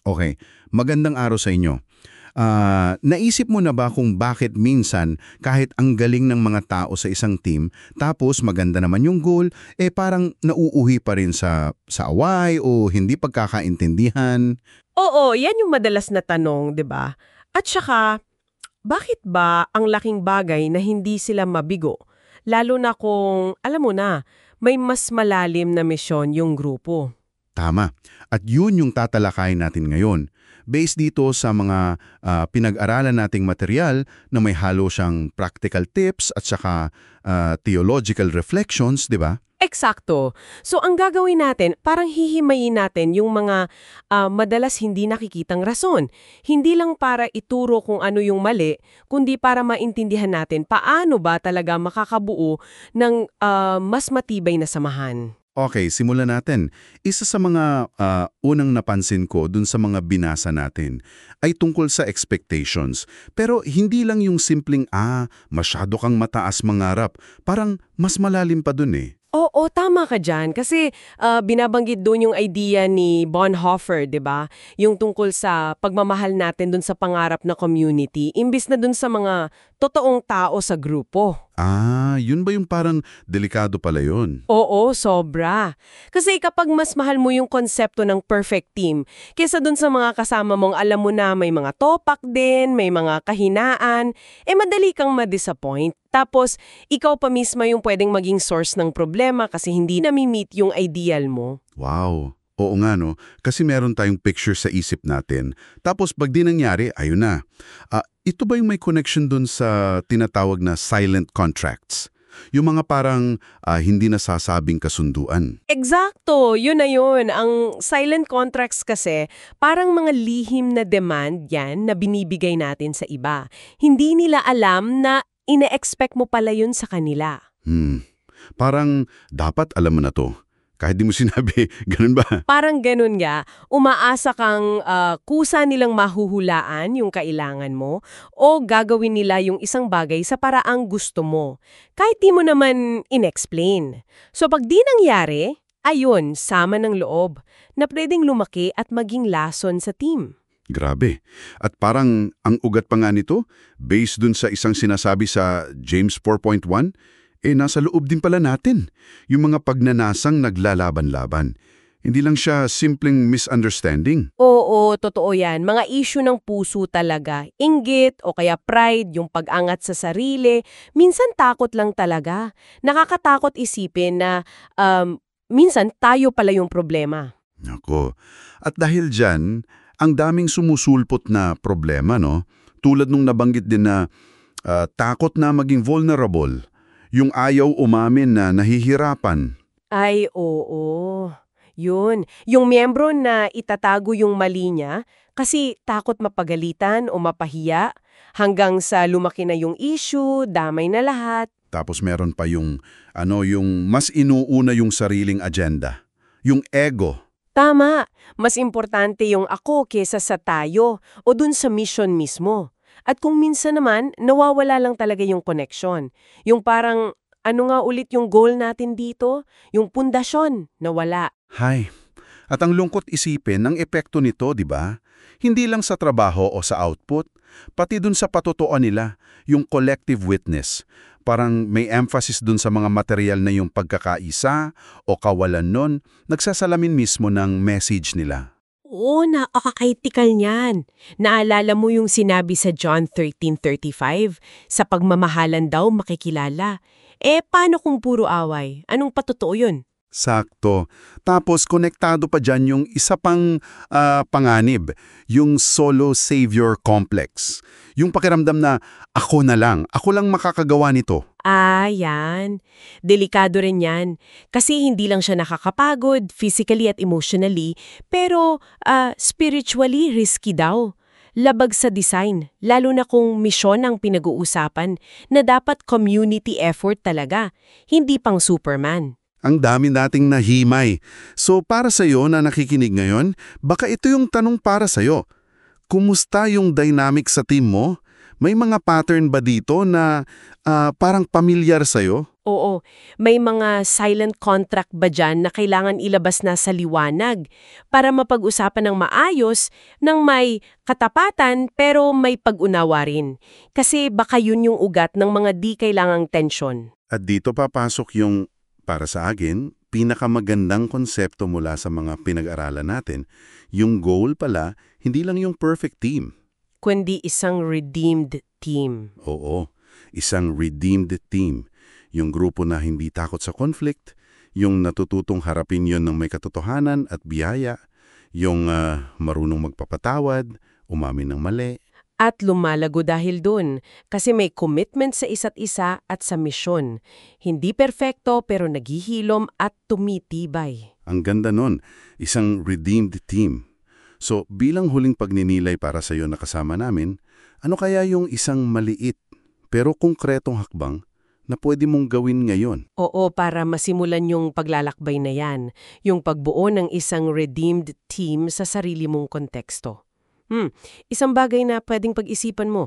Okay, magandang araw sa inyo. Naisip mo na ba kung bakit minsan kahit ang galing ng mga tao sa isang team, tapos maganda naman yung goal, parang nauuwi pa rin sa away o hindi pagkakaintindihan? Oo, yan yung madalas na tanong, 'di ba? At saka, bakit ba ang laking bagay na hindi sila mabigo? Lalo na kung, alam mo na, may mas malalim na misyon yung grupo. Tama. At yun yung tatalakayin natin ngayon. Based dito sa mga pinag-aralan nating material na may halo siyang practical tips at saka theological reflections, di ba? Eksakto. So, ang gagawin natin, parang hihimayin natin yung mga madalas hindi nakikitang rason. Hindi lang para ituro kung ano yung mali, kundi para maintindihan natin paano ba talaga makakabuo ng mas matibay na samahan. Okay, simulan natin. Isa sa mga unang napansin ko dun sa mga binasa natin ay tungkol sa expectations. Pero hindi lang yung simpleng, masyado kang mataas mangarap. Parang mas malalim pa dun eh. Oo, tama ka dyan. Kasi binabanggit doon yung idea ni Bonhoeffer, di ba? Yung tungkol sa pagmamahal natin doon sa pangarap na community, imbis na doon sa mga totoong tao sa grupo. Yun ba yung parang delikado pala yun? Oo, sobra. Kasi kapag mas mahal mo yung konsepto ng perfect team, kesa dun sa mga kasama mong alam mo na may mga topak din, may mga kahinaan, madali kang ma-disappoint. Tapos, ikaw pa mismo yung pwedeng maging source ng problema kasi hindi nami-meet yung ideal mo. Wow. Oo nga no, kasi meron tayong picture sa isip natin. Tapos pag di nangyari, ayun na. Ito ba yung may connection dun sa tinatawag na silent contracts? Yung mga parang hindi nasasabing kasunduan. Eksakto, yun na yun. Ang silent contracts kasi, parang mga lihim na demand yan na binibigay natin sa iba. Hindi nila alam na ine-expect mo pala yun sa kanila. Parang dapat alam mo na to. Kahit di mo sinabi, ganun ba? Parang ganun nga, umaasa kang kusa nilang mahuhulaan yung kailangan mo o gagawin nila yung isang bagay sa paraang gusto mo. Kahit di mo naman inexplain. So pag di nangyari, ayun, sama ng loob na pwedeng lumaki at maging lason sa team. Grabe. At parang ang ugat pa nga nito, based dun sa isang sinasabi sa James 4.1, nasa loob din pala natin. Yung mga pagnanasang naglalaban-laban. Hindi lang siya simpleng misunderstanding. Oo, totoo yan. Mga issue ng puso talaga. Inggit o kaya pride, yung pag-angat sa sarili. Minsan takot lang talaga. Nakakatakot isipin na minsan tayo pala yung problema. Ako. At dahil dyan, ang daming sumusulpot na problema, no? Tulad nung nabanggit din na takot na maging vulnerable. Yung ayaw umamin na nahihirapan. Ay, oo. Yun. Yung miyembro na itatago yung mali niya kasi takot mapagalitan o mapahiya hanggang sa lumaki na yung issue, damay na lahat. Tapos meron pa yung mas inuuna yung sariling agenda. Yung ego. Tama. Mas importante yung ako kesa sa tayo o dun sa mission mismo. At kung minsan naman, nawawala lang talaga yung connection. Yung parang, ano nga ulit yung goal natin dito? Yung pundasyon, nawala. Hay. At ang lungkot isipin ng epekto nito, di ba? Hindi lang sa trabaho o sa output, pati dun sa patotoo nila, yung collective witness. Parang may emphasis dun sa mga material na yung pagkakaisa o kawalan nun, nagsasalamin mismo ng message nila. Oo, nakakaitikal niyan. Naalala mo yung sinabi sa John 13:35, sa pagmamahalan daw makikilala. Paano kung puro away? Anong patotoo yun? Sakto. Tapos konektado pa dyan yung isa pang panganib, yung solo savior complex. Yung pakiramdam na ako lang makakagawa nito. Yan. Delikado rin yan. Kasi hindi lang siya nakakapagod, physically at emotionally, pero spiritually risky daw. Labag sa design, lalo na kung misyon ang pinag-uusapan na dapat community effort talaga, hindi pang Superman. Ang dami nating nahimay. So para sa'yo na nakikinig ngayon, baka ito yung tanong para sa'yo. Kumusta yung dynamic sa team mo? May mga pattern ba dito na parang pamilyar sa'yo? Oo, may mga silent contract ba dyan na kailangan ilabas na sa liwanag para mapag-usapan ng maayos, ng may katapatan pero may pag-unawa rin. Kasi baka yun yung ugat ng mga di kailangang tensyon. At dito papasok yung, para sa akin, pinakamagandang konsepto mula sa mga pinag-aralan natin. Yung goal pala, hindi lang yung perfect team. Kundi isang redeemed team. Oo, isang redeemed team. Yung grupo na hindi takot sa conflict, yung natututong harapin yon ng may katotohanan at biyaya, yung marunong magpapatawad, umamin ng mali. At lumalago dahil dun, kasi may commitment sa isa't isa at sa misyon. Hindi perpekto pero naghihilom at tumitibay. Ang ganda nun, isang redeemed team. So, bilang huling pagninilay para sa iyo na kasama namin, ano kaya yung isang maliit pero konkretong hakbang na pwede mong gawin ngayon? Oo, para masimulan yung paglalakbay na yan, yung pagbuo ng isang redeemed team sa sarili mong konteksto. Isang bagay na pwedeng pag-isipan mo.